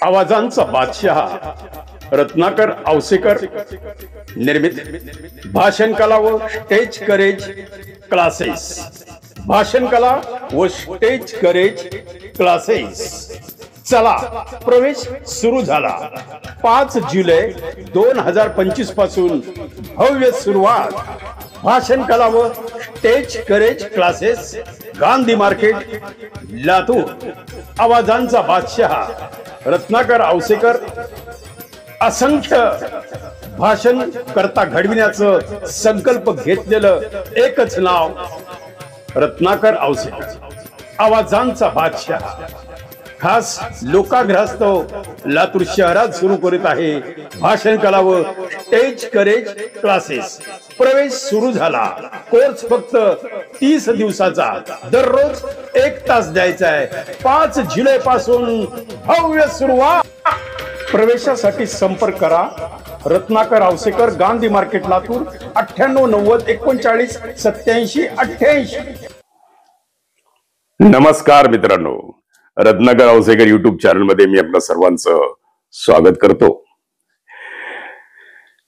आवाजांचा बादशाह रत्नाकर औसेकर निर्मित भाषण कला व स्टेज करेज क्लासेस। भाषण कला व स्टेज करेज क्लासेस। चला प्रवेश सुरू झाला। 5 जुलै 2025 पासून भव्य सुरुवात। भाषण कला व stage courage classes, Gandhi market, Latur. आवाजांचा बादशाह रत्नाकर औसेकर असंख्य भाषण करता घडविण्याचं संकल्प घेतलेलं एकच नाव रत्नाकर औसेकर। आवाजांचा बादशाह खास लोकाग्रहास्तव लातूर शहरात सुरू करीत आहे भाषण कला व स्टेज करेज क्लासेस। प्रवेश सुरू झाला। कोर्स फक्त 30 दिवसाचा, दररोज 1 तास द्यायचा आहे। 5 जुलै पासून भव्य सुरुवात। प्रवेशासाठी संपर्क करा रत्नाकर औसेकर, गांधी मार्केट, लातूर 98 90 39 87 88। नमस्कार मित्रांनो, रत्नाकर औसेकर युट्यूब चॅनल मध्ये मी आपल्या सर्वांचं स्वागत करतो।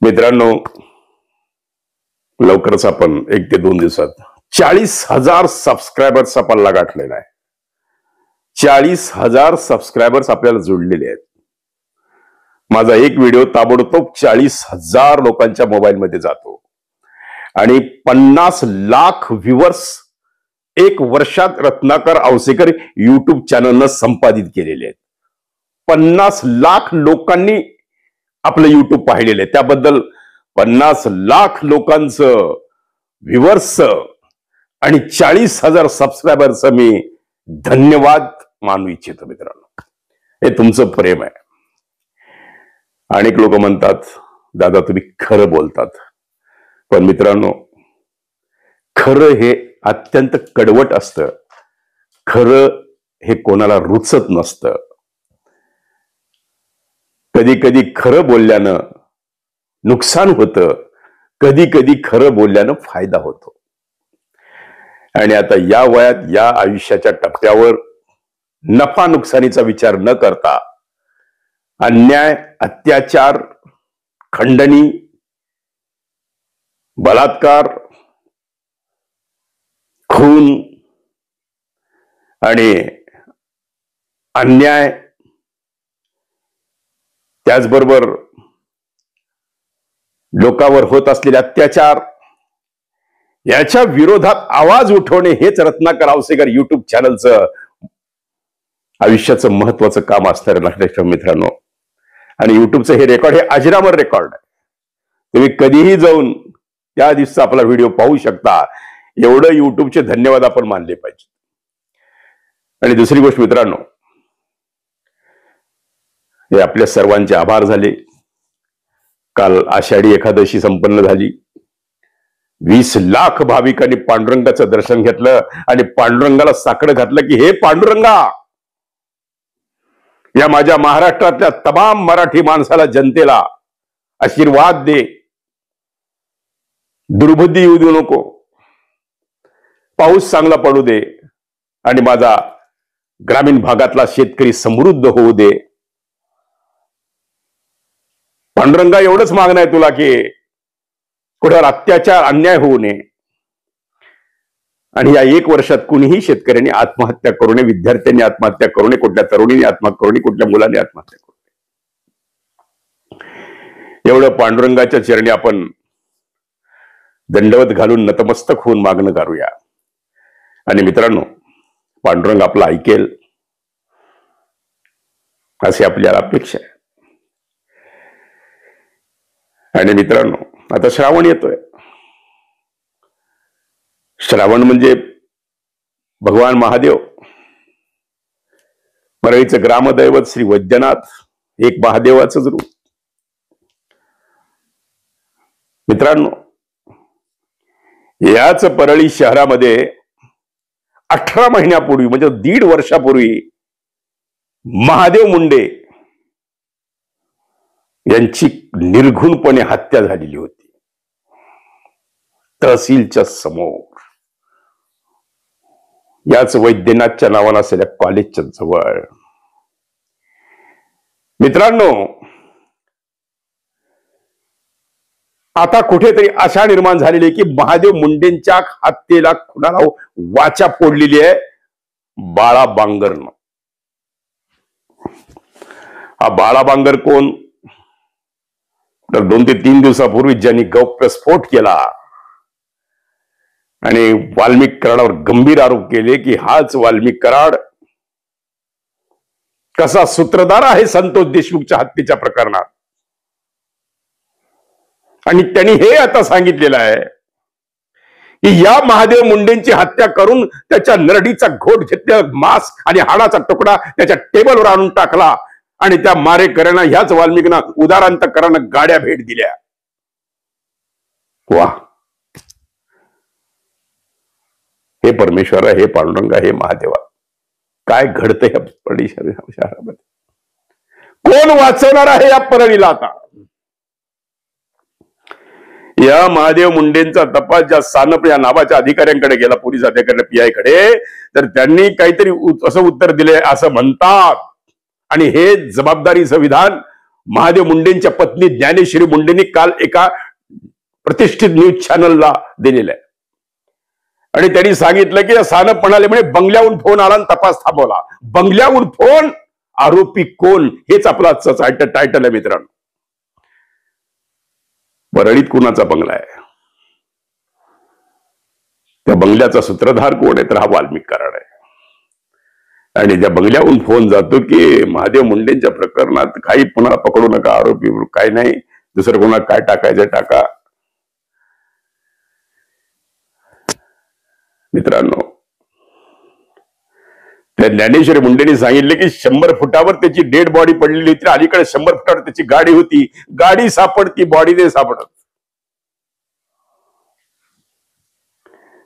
मित्रांनो, लवकरच आपण 1 ते 2 दिवसात 40,000 सबस्क्रायबर्सचा पल्ला गाठलेला आहे। 40,000 सबस्क्रायबर्स आपल्याला जोडलेले आहेत। माझा एक व्हिडिओ ताबडतोब 40,000 लोकांच्या मोबाईल मध्ये जातो आणि 50 लाख व्ह्यूअर्स 1 वर्षात रत्नाकर औसेकर युट्यूब चॅनलनं संपादित केलेले आहेत। 50 लाख लोकांनी आपलं युट्यूब पाहिलेलं आहे। त्याबद्दल 50 लाख लोकांचं व्ह्यूअर्स आणि 40,000 सबस्क्रायबरचं मी धन्यवाद मानू इच्छितो। मित्रांनो, हे तुमचं प्रेम आहे। अनेक लोक म्हणतात, दादा तुम्ही खरं बोलतात, पण मित्रांनो, खरं हे अत्यंत कडवट असतं। खरं हे कोणाला रुचत नसतं। कधी कधी खरं बोलल्यानं नुकसान होतं, कधी कधी खरं बोलल्यानं फायदा होतो। आणि आता या वयात, या आयुष्याच्या टप्प्यावर नफा नुकसानीचा विचार न करता अन्याय, अत्याचार, खंडणी, बलात्कार, खून आणि अन्याय, त्याचबरोबर लोकांवर होत असलेले अत्याचार, याच्या विरोधात आवाज उठवणे हेच रत्नाकर औसेकर युट्यूब चॅनलचं आयुष्याचं महत्वाचं काम असणार आहे मित्रांनो। आणि युट्यूबचं हे रेकॉर्ड, हे अजरामर रेकॉर्ड आहे। तुम्ही कधीही जाऊन त्या दिवसाचा आपला व्हिडिओ पाहू शकता। एवढं युट्यूबचे धन्यवाद आपण मानले पाहिजे। आणि दुसरी गोष्ट मित्रांनो, हे आपल्या सर्वांचे आभार झाले। काल आषाढी एकादशी संपन्न झाली। 20 लाख भाविकांनी पांडुरंगाचं दर्शन घेतलं आणि पांडुरंगाला साकडं घातलं की हे पांडुरंगा, या माझ्या महाराष्ट्रातल्या तमाम मराठी माणसाला, जनतेला आशीर्वाद दे, दुर्बुद्धी येऊ देऊ नको, पाऊस चांगला पडू दे आणि माझा ग्रामीण भागातला शेतकरी समृद्ध होऊ दे। पांडुरंगा, एवढंच मागणं आहे तुला की कुठे अत्याचार, अन्याय होऊ नये। आणि या 1 वर्षात कुणीही शेतकऱ्यांनी आत्महत्या करू नये, विद्यार्थ्यांनी आत्महत्या करू नये, कुठल्या तरुणीने आत्महत्या करू नये, कुठल्या मुलांनी आत्महत्या करू नये। एवढं पांडुरंगाच्या चरणी आपण दंडवत घालून नतमस्तक होऊन मागणं करूया। आणि मित्रांनो, पांडुरंग आपला ऐकेल अशी आपल्याला अपेक्षा आहे। आणि मित्रांनो, आता श्रावण येतोय। श्रावण म्हणजे भगवान महादेव, परळीचं ग्रामदैवत श्री वैद्यनाथ, एक महादेवाचंच रूप। मित्रांनो, याच परळी शहरामध्ये 18 महिन्यापूर्वी, म्हणजे 1.5 वर्षापूर्वी महादेव मुंडे यांची निर्घुणपणे हत्या झालेली होती तहसीलच्या समोर। याच वैद्यनाथच्या नावानं असलेल्या कॉलेजच्या जवळ। मित्रांनो, आता कुठेतरी आशा निर्माण झालेली आहे की महादेव मुंडेंच्या हत्येला कुणाला वाचा फोडलेली आहे, बाळा बांगरनं. हा बाळा बांगर कोण? तर 2 ते 3 दिवसापूर्वी ज्यांनी गौप्यस्फोट केला आणि वाल्मिक कराडावर गंभीर आरोप केले की हाच वाल्मिक कराड कसा सूत्रधार आहे संतोष देशमुखच्या हत्येच्या प्रकरणात. आणि त्यांनी हे आता सांगितलेलं आहे की या महादेव मुंडेंची हत्या करून त्याच्या नरडीचा घोट घेतलेला मांस आणि हाडाचा तुकडा त्याच्या टेबलवर आणून टाकला आणि त्या मारेकऱ्यांना ह्याच वाल्मिकींना उदारांतकरांना गाड्या भेट दिल्या. वा, हे परमेश्वरा, हे पांडुरंगा, हे महादेवा, काय घडतंय या परळी शहरामध्ये? कोण वाचवणार आहे या परळीला आता? या महादेव मुंडेंचा तपास ज्या सानप या नावाच्या अधिकाऱ्यांकडे गेला, पोलीस अधिकाऱ्यांकडे, PI कडे, तर त्यांनी काहीतरी असं उत्तर दिले असं म्हणतात. आणि हे जबाबदारीचं विधान महादेव मुंडेंच्या पत्नी ज्ञानेश्वरी मुंडेंनी काल एका प्रतिष्ठित न्यूज चॅनलला दिलेलं आहे. आणि त्यांनी सांगितलं की सानप म्हणाले म्हणे बंगल्याहून फोन आला आणि तपास थांबवला. बंगल्याहून फोन, आरोपी कोण, हेच आपला टायटल आहे मित्रांनो. परळीत कुणाचा बंगला आहे? त्या बंगल्याचा सूत्रधार कोण आहे? तर हा वाल्मिक कराड आहे. आणि त्या बंगल्याहून फोन जातो की महादेव मुंडेंच्या प्रकरणात काही पुन्हा पकडू नका, आरोपी काय नाही, दुसरं कोणा काय टाकायचं टाका. मित्रांनो, त्या ज्ञानेश्वरी मुंडेंनी सांगितले की 100 फुटावर त्याची डेड बॉडी पडलेली होती, अलीकडे 100 फुटावर त्याची गाडी होती. गाडी सापडती, बॉडी नाही सापडत.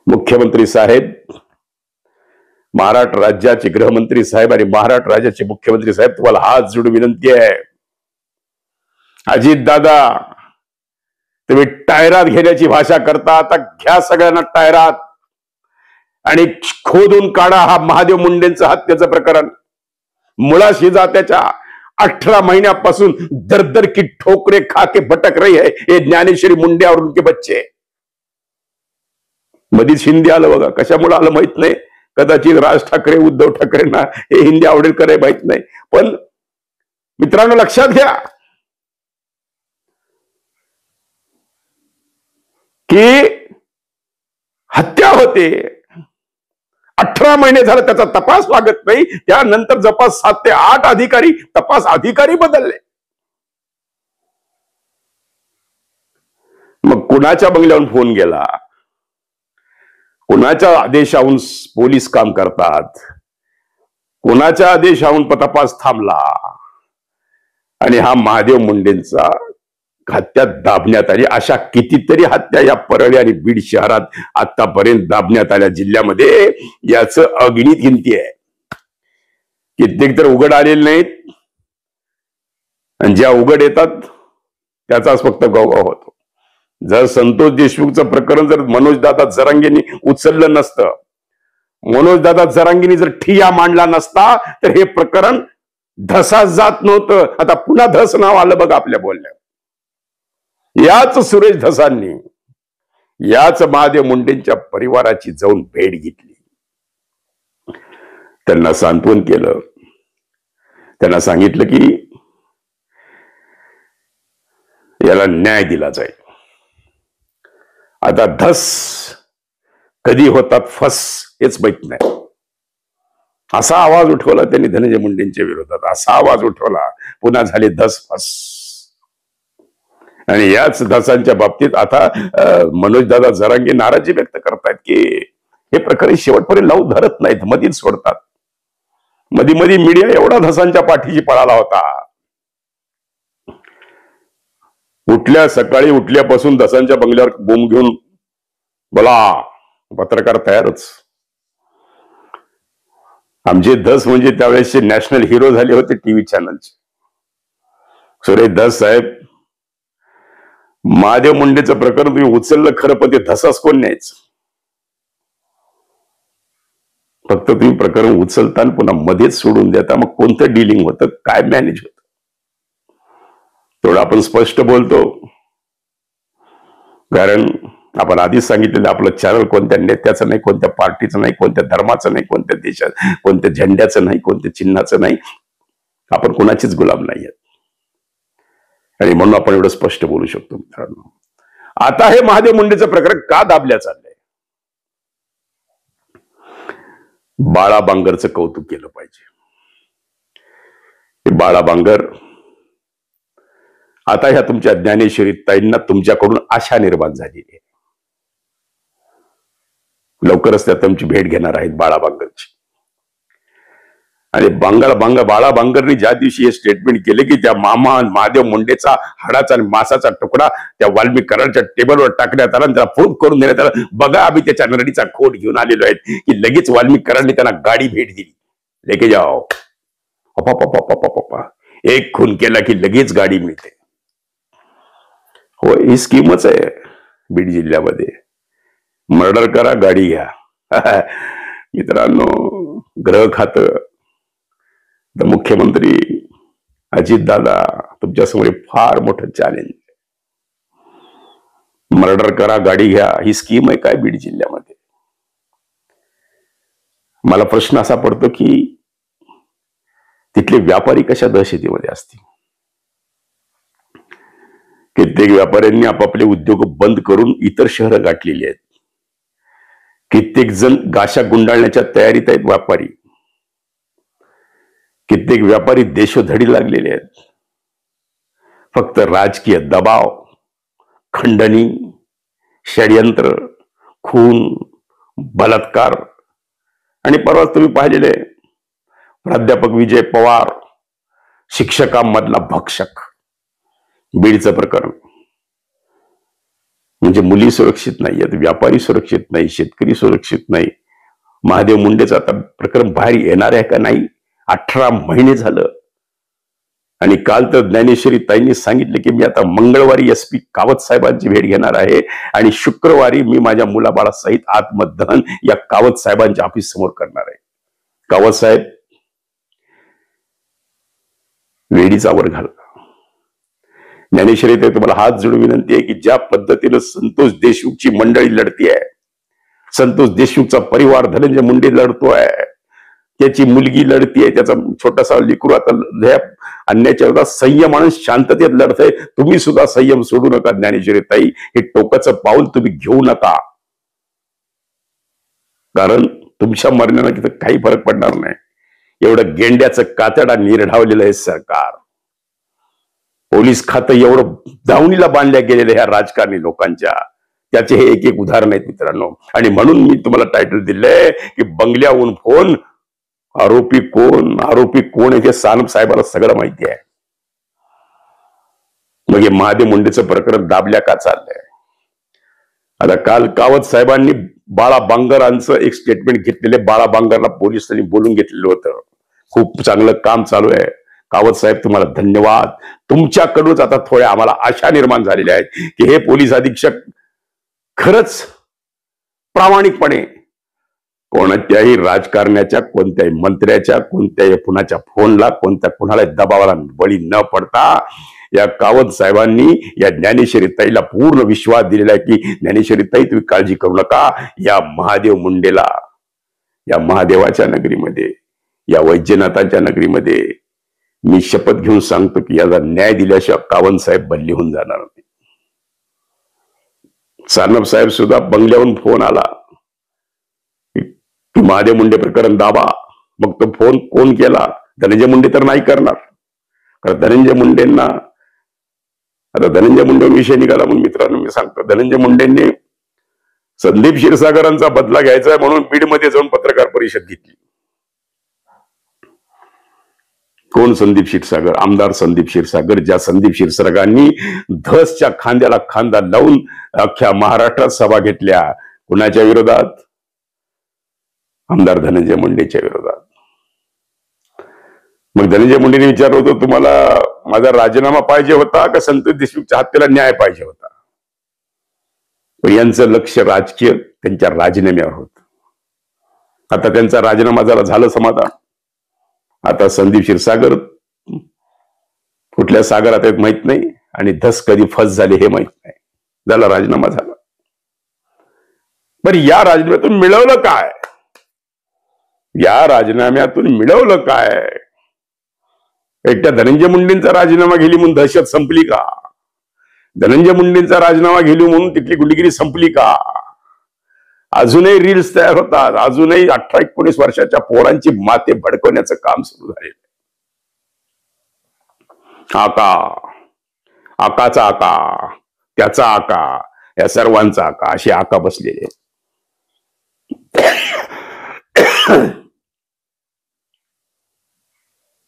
मुख्यमंत्री साहेब, महाराष्ट्र राज्याचे गृहमंत्री साहेब आणि महाराष्ट्र राज्याचे मुख्यमंत्री साहेब, तुम्हाला हात जोडून विनंती आहे, अजित दादा, तुम्ही टायरात घेण्याची भाषा करता, आता घ्या सगळ्यांना टायरात आणि खोदून काढा हा महादेव मुंडेंचं हत्येचं प्रकरण. मुळाशी जा त्याच्या. 18 महिन्यापासून दर की ठोकरे खा के भटक रही है ये ज्ञानेश्वरी मुंडे और उनके बच्चे. मधीच हिंदी आलं बघा, कशामुळे आलं माहित नाही. कदाचित राज ठाकरे, उद्धव ठाकरेंना हे हिंदी आवडेल का माहित नाही. पण मित्रांनो, लक्षात घ्या की हत्या होते, 18 महिने झाले त्याचा तपास लागत नाही. त्यानंतर जवळपास 7 ते 8 अधिकारी, तपास अधिकारी बदलले. मग कुणाच्या बंगल्यावरून फोन गेला? कुणाच्या आदेशावरून पोलीस काम करतात? कुणाच्या आदेशावरून तपास थांबला? आणि हा महादेव मुंडेंचा हत्या दाबण्यात आली. अशा कितीतरी हत्या या परळी आणि बीड शहरात आतापर्यंत दाबण्यात आल्या जिल्ह्यामध्ये. याचं अगणित गिनती आहे. कित्येक तर उघड आलेले नाहीत, आणि ज्या उघड येतात त्याचाच फक्त गौरव होतो. जर संतोष देशमुखचं प्रकरण जर मनोजदादा जरांगेंनी उचललं नसतं, मनोजदादा जरांगेंनी जर ठिया मांडला नसता, तर हे प्रकरण धसास जात नव्हतं. आता पुन्हा धस नाव आलं बघा आपल्या बोलण्यात. याच सुरेश धसांनी, याच महादेव मुंडेंच्या परिवाराची जाऊन भेट घेतली, त्यांना सांत्वन केलं, त्यांना सांगितलं की याला न्याय दिला जाईल. आता धस कधी होतात फस हेच माहित नाही. असा आवाज उठवला त्यांनी धनंजय मुंडेंच्या विरोधात, असा आवाज उठवला, पुन्हा झाले धस फस. आणि याच धसांच्या बाबतीत आता मनोजदादा जरांगे नाराजी व्यक्त करतायत की हे प्रकरण शेवटपर्यंत लावून धरत नाहीत, मधीच सोडतात. मधी मीडिया एवढा धसांच्या पाठीशी पळाला होता. सकाळी उठल्यापासून धसांच्या बंगल्यावर बोंब घेऊन बोला, पत्रकार तयारच. आमचे धस म्हणजे त्यावेळेसचे नॅशनल हिरो झाले होते टीव्ही चॅनलचे. सुरेश धस साहेब, महादेव मुंडेचं प्रकरण तुम्ही उचललं खरं, पण ते धसास कोण न्यायचं? फक्त तुम्ही प्रकरण उचलता पुन्हा मध्येच सोडून देता. मग कोणतं डिलिंग होतं, काय मॅनेज होतं? थोडं आपण स्पष्ट बोलतो, कारण आपण आधीच सांगितलेलं आपलं चॅनल कोणत्या नेत्याचं नाही, कोणत्या पार्टीचं नाही, कोणत्या धर्माचं नाही, कोणत्या देशात, कोणत्या झेंड्याचं नाही, कोणत्या चिन्हाचं नाही. आपण कोणाचीच गुलाम नाही आहेत आणि म्हणून आपण एवढं स्पष्ट बोलू शकतो. मित्रांनो, आता हे महादेव मुंडेचं प्रकरण का दाबल्या चाललंय? बाळा बांगरचं कौतुक केलं पाहिजे. बाळा बांगर आता ह्या तुमच्या ज्ञानेश्वरी ताईंना तुमच्याकडून आशा निर्माण झालेली आहे. लवकरच त्या तुमची भेट घेणार आहेत बाळा बांगरची. आणि बाळा बांगरनी ज्या दिवशी हे स्टेटमेंट केले की त्या महादेव मुंडेचा हाडाचा आणि मासाचा तुकडा त्या वाल्मिक कराडच्या टेबलवर टाकण्यात आला आणि त्याला फोन करून देण्यात आला, बघा आम्ही त्याच्या नरडीचा खोट घेऊन आलेलो आहे, की लगेच वाल्मिक कराडने त्यांना गाडी भेट दिली, लेके जाओ. एक खून केला की लगेच गाडी मिळते. हो, ही स्कीमच आहे बीड जिल्ह्यामध्ये. मर्डर करा, गाडी घ्या. मित्रांनो, गृह खातं, मुख्यमंत्री अजितदादा तुमच्यासमोर फार मोठं चॅलेंज. मर्डर करा, गाडी घ्या, ही स्कीम आहे काय बीड जिल्ह्यामध्ये? मला प्रश्न असा पडतो की तिथले व्यापारी कशा दहशतीमध्ये असतील? कित्येक व्यापाऱ्यांनी आपापले उद्योग बंद करून इतर शहरं गाठलेली आहेत. कित्येक जण गाशा गुंडाळण्याच्या तयारीत आहेत व्यापारी. कित्येक व्यापारी देशोधडी लागलेले आहेत. फक्त राजकीय दबाव, खंडणी, षड्यंत्र, खून, बलात्कार. आणि परवा तुम्ही पाहिलेले प्राध्यापक विजय पवार, शिक्षकांमधला भक्षक, बीडचं प्रकरण. म्हणजे मुली सुरक्षित नाही आहेत, व्यापारी सुरक्षित नाही, शेतकरी सुरक्षित नाही. महादेव मुंडेचं आता प्रकरण बाहेर येणार आहे का नाही? 18 महिने झालं. आणि काल तर ज्ञानेश्वरी ताईंनी सांगितलं की मी आता मंगळवारी SP कावत साहेबांची भेट घेणार आहे आणि शुक्रवारी मी माझ्या मुलाबाळासहित आत्मदहन या कावत साहेबांच्या ऑफिस समोर करणार आहे. कावत साहेब, वेडीचा वर घाला. ज्ञानेश्वरी ताई, तुम्हाला हात जोडून विनंती आहे की ज्या पद्धतीनं संतोष देशमुखची मंडळी लढती आहे, संतोष देशमुखचा परिवार धनंजय मुंडे लढतोय, त्याची मुलगी लढतीये, त्याचा छोटासा लेकरू आता अन्याच्या विरोधात संयम आणि शांततेत लढतंय. तुम्ही सुद्धा संयम सोडू नका. ज्ञानेश्वरी ताई, हे टोकाचं पाऊल तुम्ही घेऊ नका, कारण तुमच्या मरण्यानं तिथं काही फरक पडणार नाही. एवढं गेंड्याचं कातडा निर्ढावलेलं आहे सरकार. पोलीस खातं एवढं दावणीला बांधल्या गेलेलं ह्या राजकारणी लोकांच्या, त्याचे हे एक एक उदाहरण आहेत मित्रांनो. आणि म्हणून मी तुम्हाला टायटल दिलंय की बंगल्याहून फोन, आरोपी कोण आहे ते सानप साहेबाला सगळं माहिती आहे. मग हे महादेव मुंडेचं प्रकरण दाबल्या का चाललंय? आता काल कावत साहेबांनी बाळा बांगरांचं एक स्टेटमेंट घेतलेले. बाळा बांगरला पोलिसांनी बोलून घेतलेलं होतं. खूप चांगलं काम चालू आहे. कावत साहेब, तुम्हाला धन्यवाद. तुमच्याकडूनच आता थोड्या आम्हाला आशा निर्माण झालेल्या आहेत की हे पोलीस अधीक्षक खरंच प्रामाणिकपणे कोणत्याही राजकारण्याच्या, कोणत्याही मंत्र्याच्या, कोणत्याही कुणाच्या फोनला, कुणाला दबावाला बळी न पडता या कावत साहेबांनी या ज्ञानेश्वरी ताईला पूर्ण विश्वास दिलेला आहे की ज्ञानेश्वरी ताई, तुम्ही काळजी करू नका. या महादेव मुंडेला, या महादेवाच्या नगरीमध्ये, या वैद्यनाथांच्या नगरीमध्ये मी शपथ घेऊन सांगतो की याचा न्याय दिल्याशिवाय कावत साहेब बदली होऊन जाणार नाही. सानप साहेब सुद्धा बंगल्याहून फोन आला की महादेव मुंडे प्रकरण दाबा. मग तो फोन कोण केला? धनंजय मुंडे तर नाही करणार, कारण धनंजय मुंडेंना, आता धनंजय मुंडे विषय निघाला म्हणून मित्रांनो मी सांगतो, धनंजय मुंडेंनी संदीप क्षीरसागरांचा बदला घ्यायचा आहे म्हणून बीडमध्ये जाऊन पत्रकार परिषद घेतली. कोण संदीप क्षीरसागर? आमदार संदीप क्षीरसागर. ज्या संदीप क्षीरसागरांनी धसच्या खांद्याला खांदा लावून अख्ख्या महाराष्ट्रात सभा घेतल्या. कुणाच्या विरोधात? आमदार धनंजय मुंडेच्या विरोधात. मग धनंजय मुंडेने विचारलं होतं, तुम्हाला माझा राजीनामा पाहिजे होता का संतोष देशमुखच्या हत्येला न्याय पाहिजे होता? पण यांचं लक्ष राजकीय त्यांच्या राजीनाम्यावर होत. आता त्यांचा राजीनामा झाला समाधान. आता संदीप क्षीरसागर कुठल्या सागरात आहेत माहित नाही आणि धस कधी फस झाले हे माहित नाही. झाला राजीनामा झाला. बरं, या राजीनाम्यातून मिळवलं काय? या राजीनाम्यातून मिळवलं काय? एकट्या धनंजय मुंडेंचा राजीनामा गेली म्हणून दहशत संपली का? धनंजय मुंडेंचा राजीनामा गेली म्हणून तिथली गुंडगिरी संपली का? अजूनही रील्स तयार होतात. अजूनही 18-19 वर्षाच्या पोरांची माते भडकवण्याचं काम सुरू झालेलं. आका, आकाचा आका, त्याचा आका, या सर्वांचा आका, अशी आका बसलेले.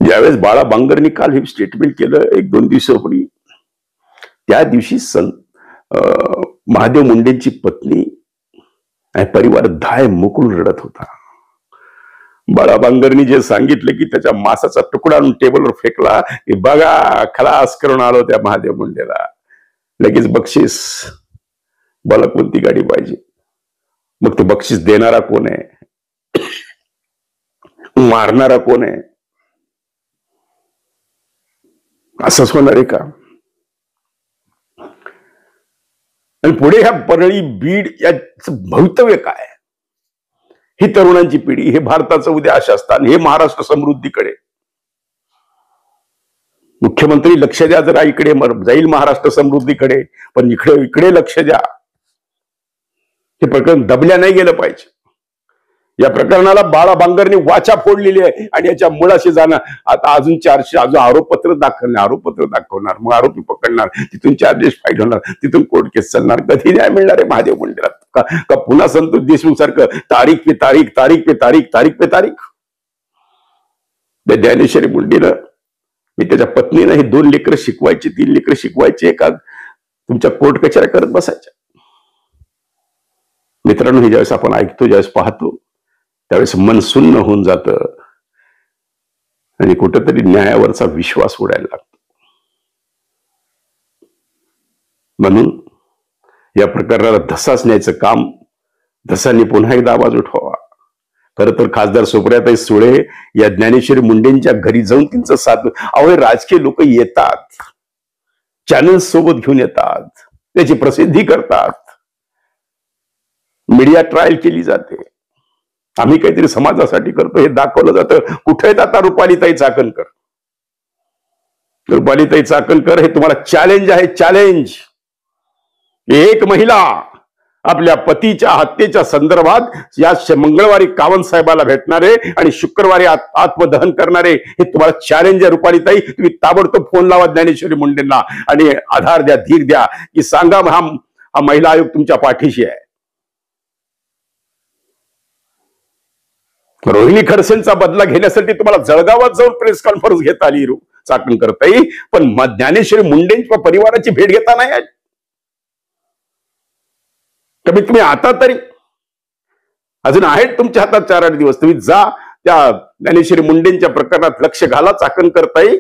ज्यावेळेस बाळा बांगरनी काल हे स्टेटमेंट केलं 1-2 दिवसापूर्वी, त्या दिवशी महादेव मुंडेंची पत्नी आणि परिवार धाय मोकळून रडत होता. बाळा बांगरनी जे सांगितलं की त्याच्या मासाचा तुकडा आणून टेबलवर फेकला की बघा खलास करून आलो त्या महादेव मुंडेला, लगेच बक्षीस, बोला कोणती गाडी पाहिजे. मग ते बक्षीस देणारा कोण आहे, मारणारा कोण आहे? असंच होणार आहे का? आणि पुढे ह्या परळी, बीड याचं भवितव्य काय? ही तरुणांची पिढी, हे भारताचं उद्या आशास्थान, हे महाराष्ट्र समृद्धीकडे. मुख्यमंत्री लक्ष द्या जरा, इकडे जाईल महाराष्ट्र समृद्धीकडे, पण इकडे लक्ष द्या. हे प्रकरण दबल्या नाही गेलं पाहिजे. या प्रकरणाला बाळा बांगरनी वाचा फोडलेली आहे आणि याच्या मुळाशी जाणं. आता अजून 400 आरोपपत्र दाखवणार, मग आरोपी पकडणार, तिथून चार्जेस फाईल होणार, तिथून कोर्ट केस चालणार. कधी न्याय मिळणार आहे महादेव मुंडेला? का पुन्हा संतोष देशमुख सारखं तारीख पे तारीख? ज्ञानेश्वरी मुंडेनं, मी त्याच्या पत्नीनं हे 2 लेकरं शिकवायची, 3 लेकरं शिकवायचे का तुमच्या कोर्ट कचऱ्या करत बसायच्या? मित्रांनो, हे ज्यावेळेस आपण ऐकतो, ज्यावेळेस पाहतो, त्यावेळेस मन सुन्न होऊन जातं आणि कुठेतरी न्यायावरचा विश्वास उडायला लागतो. म्हणून या प्रकरणाला धसाच न्यायचं काम, धसांनी पुन्हा एकदा आवाज उठवावा. खरं तर खासदार सुप्रियाताई सुळे या ज्ञानेश्वरी मुंडेंच्या घरी जाऊन त्यांचं साथ, अहो राजकीय लोक येतात, चॅनल सोबत घेऊन येतात, त्याची प्रसिद्धी करतात, मीडिया ट्रायल केली जाते, आम्ही काहीतरी समाजासाठी करतो हे दाखवलं जातं. कुठे आहेत आता रुपालीताई चाकणकर? रुपालीताई चाकणकर हे तुम्हाला चॅलेंज आहे, चॅलेंज. एक महिला आपल्या पतीच्या हत्येच्या संदर्भात या मंगळवारी कावंत साहेबाला भेटणारे आणि शुक्रवारी आत्मदहन करणारे, हे तुम्हाला चॅलेंज आहे रुपालीताई. तुम्ही ताबडतोब फोन लावा ज्ञानेश्वरी मुंडेंना आणि आधार द्या, धीर द्या, की सांगा हा महिला आयोग तुमच्या पाठीशी आहे. रोहिणी खडसेंचा बदला घेण्यासाठी तुम्हाला जळगावात जाऊन प्रेस कॉन्फरन्स घेता आली चाकणकर ताई, पण ज्ञानेश्वरी मुंडेंच्या परिवाराची भेट घेता नाही आली. कमीत कमी आता तरी अजून आहेत तुमच्या हातात 4-8 दिवस, तुम्ही जा त्या ज्ञानेश्वरी मुंडेंच्या प्रकरणात लक्ष घाला चाकणकर ताई.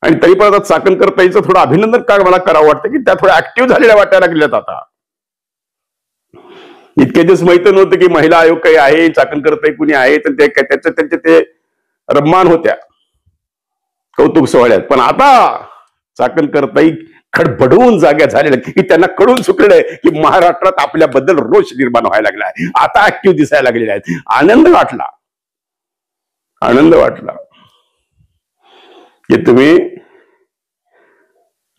आणि तरी पण आता चाकणकर ताईचं थोडं अभिनंदन का मला करावं वाटतं की त्या थोड्या ऍक्टिव्ह झालेल्या वाटायला लागल्यात आता. इतके दिवस माहित नव्हतं की महिला आयोग काही आहे, चाकणकर ताई कुणी आहे, तर त्यांचे ते रम्मान होत्या कौतुक सोहळ्यात. पण आता चाकणकर ताई खडबडून जाग्या झालेल्या, की त्यांना कळून चुकलंय की महाराष्ट्रात आपल्याबद्दल रोष निर्माण व्हायला लागला आहे. आता ऍक्टिव्ह दिसायला लागलेले आहेत. आनंद वाटला की तुम्ही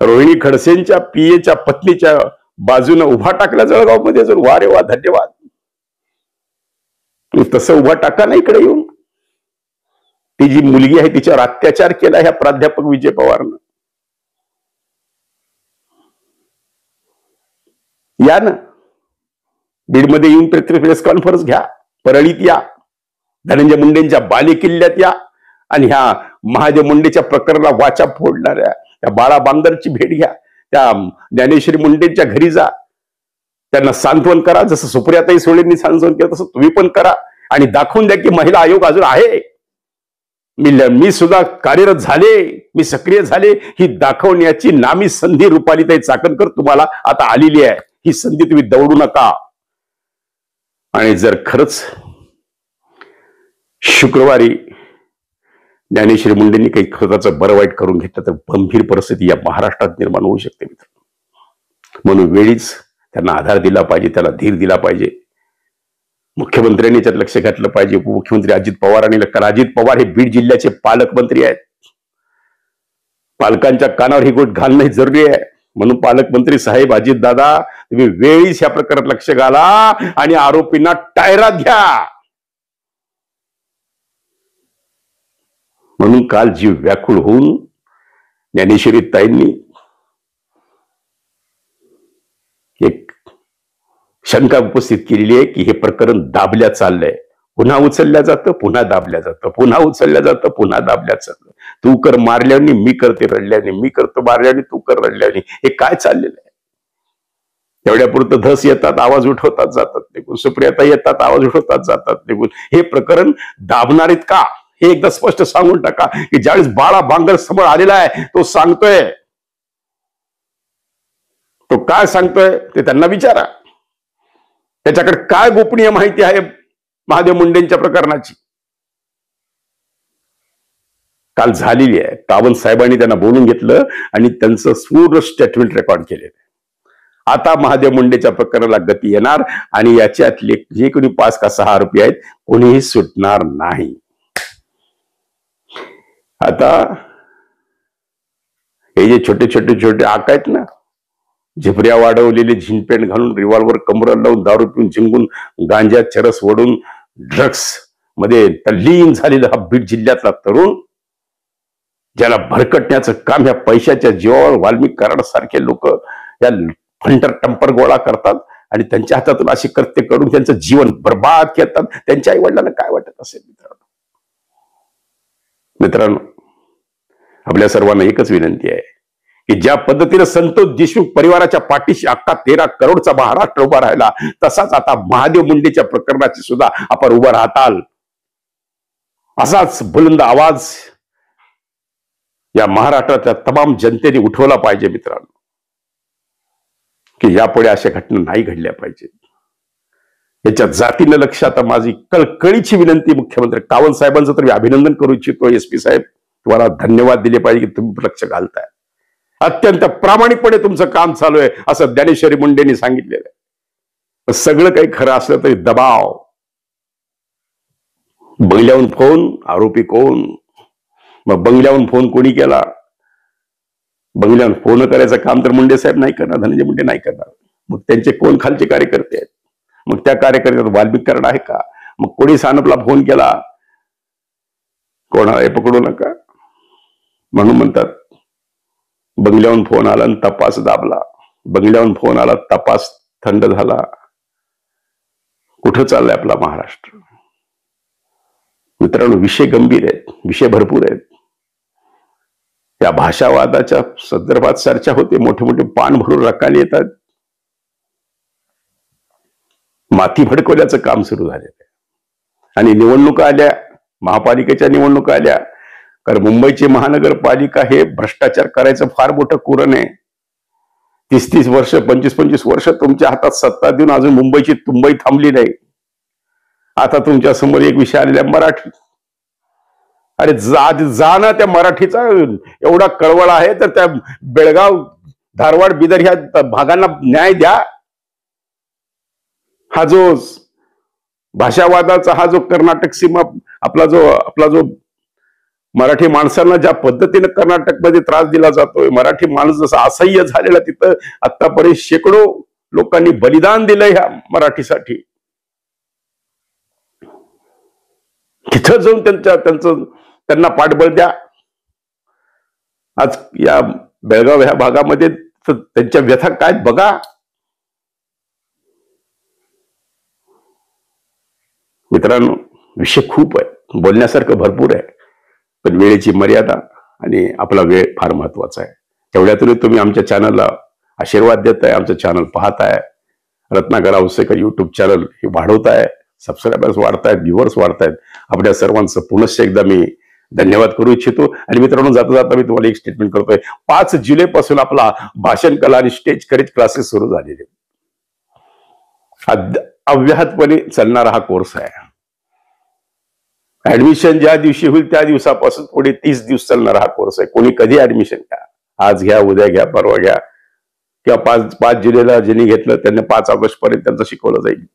रोहिणी खडसेंच्या पीएच्या पत्नीच्या बाजूने उभा टाकला जळगाव मध्ये. जर वा रे वा, धन्यवाद. तसं उभा टाका ना इकडे येऊन. ती जी मुलगी आहे तिच्यावर अत्याचार केला ह्या प्राध्यापक विजय पवारनं. या ना बीडमध्ये येऊन प्रेस कॉन्फरन्स घ्या, परळीत या, धनंजय मुंडेंच्या बालेकिल्ल्यात या आणि ह्या महादेव मुंडेच्या प्रकरणाला वाचा फोडणाऱ्या त्या बाळा बांगरची भेट घ्या. त्या ज्ञानेश्वरी मुंडेंच्या घरी जा, त्यांना सांत्वन करा. जसं सुप्रियाताई सुळेंनी सांत्वन केलं तसं तुम्ही पण करा आणि दाखवून द्या की महिला आयोग अजून आहे. मी सुद्धा कार्यरत झाले, मी सक्रिय झाले, ही दाखवण्याची नामी संधी रुपालीताई चाकणकर तुम्हाला आता आलेली आहे. ही संधी तुम्ही दवडू नका. आणि जर खरंच शुक्रवारी ज्ञानेश्वरी मुंडेंनी काही स्वतःचं बरं वाईट करून घेतलं तर गंभीर परिस्थिती या महाराष्ट्रात निर्माण होऊ शकते मित्र. म्हणून वेळीच त्यांना आधार दिला पाहिजे, त्याला धीर दिला पाहिजे. मुख्यमंत्र्यांनी त्यात लक्ष घातलं पाहिजे. उपमुख्यमंत्री अजित पवारांनी, कारण अजित पवार हे बीड जिल्ह्याचे पालकमंत्री आहेत. पालकांच्या कानावर ही गोष्ट घालणं जरुरी आहे. म्हणून पालकमंत्री साहेब अजित दादा, तुम्ही वेळीच या प्रकारात लक्ष घाला आणि आरोपींना टायरात घ्या. म्हणून काल जीव व्याकुळ होऊन ज्ञानेश्वरी ताईंनी एक शंका उपस्थित केलेली आहे की हे प्रकरण दाबल्या चाललंय. पुन्हा उचलल्या जातं, पुन्हा दाबल्या जातं, पुन्हा उचलल्या जातं, पुन्हा दाबल्या जातं. तू कर मारल्याने मी करते रडल्याने, मी करतो मारल्याने तू कर रडल्याने. हे काय चाललेलं आहे? तेवढ्यापुरतं धस येतात, आवाज उठवतात जातात निघून. सुप्रियाता येतात, आवाज उठवतात जातात निघून. हे प्रकरण दाबणार आहेत का हे एकदा स्पष्ट सांगून टाका. की ज्यावेळेस बाळा बांगर समोर आलेला आहे तो सांगतोय, तो काय सांगतोय ते त्यांना विचारा. त्याच्याकडे काय गोपनीय माहिती आहे महादेव मुंडेंच्या प्रकरणाची? काल झालेली आहे. कावंत साहेबांनी त्यांना बोलून घेतलं आणि त्यांचं पूर्ण स्टेटमेंट रेकॉर्ड केलेलं. आता महादेव मुंडेच्या प्रकरणाला गती येणार आणि याच्यातले जे कोणी 5 का 6 आरोपी आहेत कोणीही सुटणार नाही. आता हे जे छोटे छोटे छोटे आक आहेत ना, झिपऱ्या वाढवलेले, झिनपेंट घालून, रिव्हॉल्वर कमराला लावून, दारू पिऊन जिंकून, गांजा चरस ओढून ड्रग्स मध्ये तल्लीन झालेला हा बीड जिल्ह्यातला तरुण, ज्याला भरकटण्याचं काम ह्या पैशाच्या जीवावर वाल्मिक कराड सारखे लोक या फंटर टंपर गोळा करतात आणि त्यांच्या हातातून अशी कृत्य करून त्यांचं जीवन बर्बाद करतात. त्यांच्या आई वडिलांना काय वाटत असेल मित्रांनो, आपल्या सर्वांना एकच विनंती आहे की ज्या पद्धतीने संतोष देशमुख परिवाराच्या पाठीशी अख्खा 13 करोडचा महाराष्ट्र उभा राहिला, तसाच आता महादेव मुंडेच्या प्रकरणाची सुद्धा आपण उभा राहताल. असाच बुलंद आवाज या महाराष्ट्राच्या तमाम जनतेने उठवला पाहिजे मित्रांनो, की यापुढे अशा घटना नाही घडल्या पाहिजेत. याच्या जातीनं लक्ष. आता माझी कळकळीची विनंती मुख्यमंत्री कावंत साहेबांचं तर मी अभिनंदन करू इच्छितो. SP साहेब, तुम्हाला धन्यवाद दिले पाहिजे की तुम्ही लक्ष घालताय. अत्यंत प्रामाणिकपणे तुमचं काम चालू आहे असं ज्ञानेश्वरी मुंडेंनी सांगितलेलं आहे. सगळं काही खरं असलं तरी दबाव, बंगल्याहून फोन, आरोपी कोण, मग बंगल्याहून फोन कोणी केला, बंगल्याहून फोन करायचं काम तर मुंडे साहेब नाही करणार, धनंजय मुंडे नाही करणार. मग त्यांचे कोण खालचे कार्यकर्ते आहेत? मग त्या कार्यकर्त्यात वाल्मिक कराड आहे का? मग कोणी सानपला फोन केला, कोणाला हे पकडू नका म्हणून म्हणतात. बंगल्याहून फोन आला आणि तपास दाबला, बंगल्याहून फोन आला, तपास थंड झाला. कुठं चाललाय आपला महाराष्ट्र मित्रांनो? विषय गंभीर आहेत, विषय भरपूर आहेत. या भाषावादाच्या संदर्भात चर्चा होते, मोठे मोठे पान भरून रकाने येतात. माती भडकवल्याचं काम सुरू झालेलं आहे. आणि निवडणुका आल्या, महापालिकेच्या निवडणुका आल्या, कारण मुंबईची महानगरपालिका हे भ्रष्टाचार करायचं फार मोठं कुरण आहे. 30-30 वर्ष, 25-25 वर्ष तुमच्या हातात सत्ता देऊन अजून मुंबईची तुंबई थांबली नाही. आता तुमच्या समोर एक विषय आलेला मराठी. अरे जा ना, त्या मराठीचा एवढा कळवळ आहे तर त्या बेळगाव, धारवाड, बिदर ह्या भागांना न्याय द्या. हा जो भाषावादाचा हा जो कर्नाटक सीमा आपला जो मराठी माणसांना ज्या पद्धतीने कर्नाटकमध्ये त्रास दिला जातोय, मराठी माणूस जसा असह्य झालेला, तिथं आतापर्यंत शेकडो लोकांनी बलिदान दिलंय ह्या मराठीसाठी. तिथं जाऊन त्यांना पाठबळ द्या. आज या बेळगाव ह्या भागामध्ये त्यांच्या व्यथा काय बघा मित्रांनो. विषय खूप आहे, बोलण्यासारखं भरपूर आहे, पण वेळेची मर्यादा आणि आपला वेळ फार महत्वाचा आहे. तेवढ्यातून तुम्ही आमच्या चॅनलला आशीर्वाद देताय, आमचं चॅनल पाहताय, रत्नाकर औसेकर युट्यूब चॅनल हे वाढवताय, सबस्क्रायबर्स वाढतायत, व्ह्युअर्स वाढतायत. आपल्या सर्वांचं पुनश्च एकदा मी धन्यवाद करू इच्छितो. आणि मित्रांनो, जाता जाता मी तुम्हाला एक स्टेटमेंट करतोय. 5 जुलै पासून आपला भाषण कला आणि स्टेज करेज क्लासेस सुरू झालेले. अव्याहतपणे चालणारा हा कोर्स आहे ऍडमिशन ज्या दिवशी होईल त्या दिवसापासून पुढे 30 दिवस चालणारा हा कोर्स आहे. कोणी कधी ऍडमिशन घ्या, आज घ्या, उद्या घ्या, परवा घ्या, किंवा 5 जुलैला ज्यांनी घेतलं त्यांना 5 ऑगस्ट पर्यंत त्यांचं शिकवलं जाईल.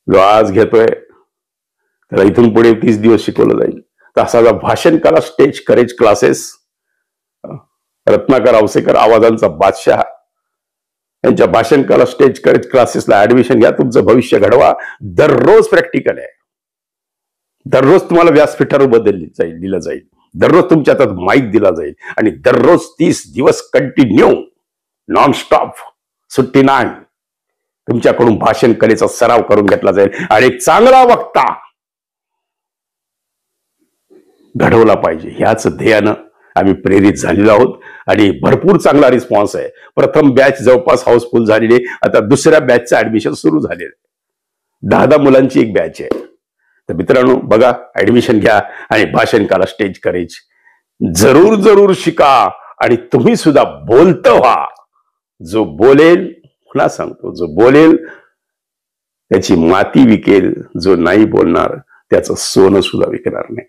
जो आज घेतोय त्याला इथून पुढे 30 दिवस शिकवलं जाईल. तर असा भाषण कला stage courage classes, Ratnakar Ausekar आवाजांचा बादशाह यांच्या भाषण कला स्टेज करेज क्लासेसला ऍडमिशन घ्या. तुमचं भविष्य घडवा. दररोज प्रॅक्टिकल आहे. दररोज तुम्हाला व्यासपीठावर दिलं जाईल. दररोज तुमच्या हातात माईक दिला जाईल आणि दररोज 30 दिवस कंटिन्यू नॉन स्टॉप, सुट्टी नाही, तुमच्याकडून भाषण कलेचा सराव करून घेतला जाईल आणि एक चांगला वक्ता घडवला पाहिजे ह्याच ध्येयानं आम्ही प्रेरित झालेलो आहोत आणि भरपूर चांगला रिस्पॉन्स आहे. प्रथम बॅच जवळपास हाऊसफुल झालेली, आता दुसऱ्या बॅचचं ऍडमिशन सुरू झालेलं आहे. 10 मुलांची एक बॅच आहे. तर मित्रांनो बघा, ऍडमिशन घ्या आणि भाषण कला स्टेज करेज जरूर शिका आणि तुम्ही सुद्धा बोलतं व्हा. जो बोलेल, पुन्हा सांगतो, जो बोलेल त्याची माती विकेल, जो नाही बोलणार त्याचं सोनं सुद्धा विकणार नाही.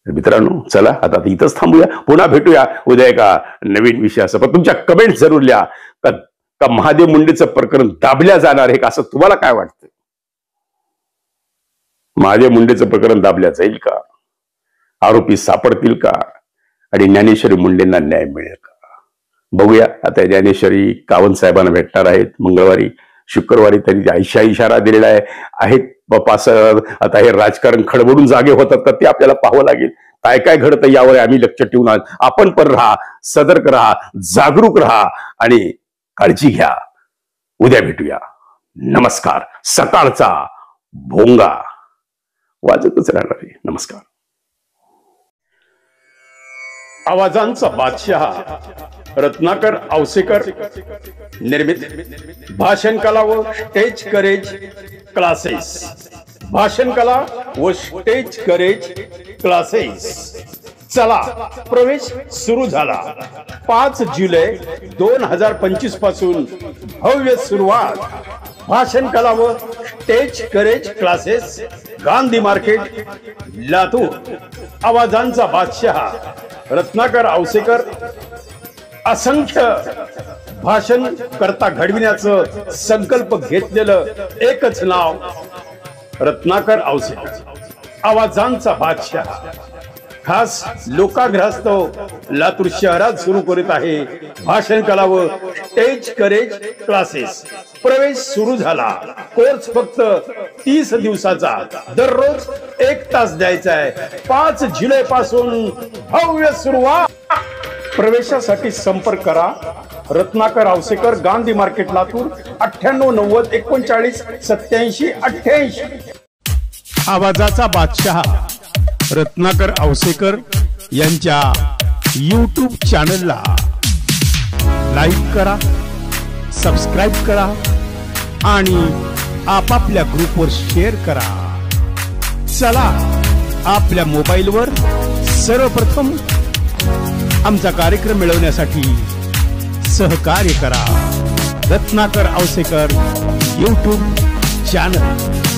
मित्रांनो चला आता इथंच थांबूया. पुन्हा भेटूया उद्या एका नवीन विषयासह. पण तुमच्या कमेंट जरूर लिहा का महादेव मुंडेचं प्रकरण दाबल्या जाणार आहे का, असं तुम्हाला काय वाटतं? महादेव मुंडेचं प्रकरण दाबल्या जाईल का? आरोपी सापडतील का? आणि ज्ञानेश्वरी मुंडेंना न्याय मिळेल का? बघूया. आता ज्ञानेश्वरी कावंत साहेबांना भेटणार आहेत मंगळवारी, शुक्रवारी त्यांनी इशारा दिलेला आहे. आता हे राजकारण खडबडून जागे होतात का ते आपल्याला पाहावं लागेल. काय काय घडतं यावर आम्ही लक्ष ठेवून आहोत. आपण पण राहा, सतर्क राहा, जागरूक राहा आणि काळजी घ्या. उद्या भेटूया. नमस्कार. सकाळचा भोंगा वाजतच राहणार आहे. नमस्कार. आवाजांचा बादशाह रत्नाकर औसेकर निर्मित भाषण कला व स्टेज करेज क्लासेस. भाषण कला व स्टेज करेज क्लासेस. चला प्रवेश सुरू झाला. 5 जुलै 2025 पासून भव्य सुरुवात. भाषण कला व stage courage classes, Gandhi market, Latur. आवाजांचा बादशाह रत्नाकर औसेकर असंख्य भाषण करता घडविण्याचं संकल्प घेतलेलं एकच नाव रत्नाकर औसेकर. आवाजांचा बादशाह खास लोकाग्रहास्तव लातूर शहरात सुरू करीत आहे भाषण कला व स्टेज करेज क्लासेस. प्रवेश सुरू झाला. कोर्स फक्त 30 दिवसाचा. दररोज 1 तास द्यायचा आहे. 5 जुलै पासून भव्य सुरुवात. प्रवेशासाठी संपर्क करा. रत्नाकर औसेकर, गांधी मार्केट, लातूर. 98 90 39 87 88. आवाजाचा बादशाह रत्नाकर औसेकर यांच्या YouTube चॅनलला लाईक करा, सबस्क्राईब करा आणि आपापल्या ग्रुपवर शेअर करा. चला आपल्या मोबाईलवर सर्वप्रथम आमचा कार्यक्रम मिळवण्यासाठी सहकार्य करा. Ratnakar Ausekar YouTube channel.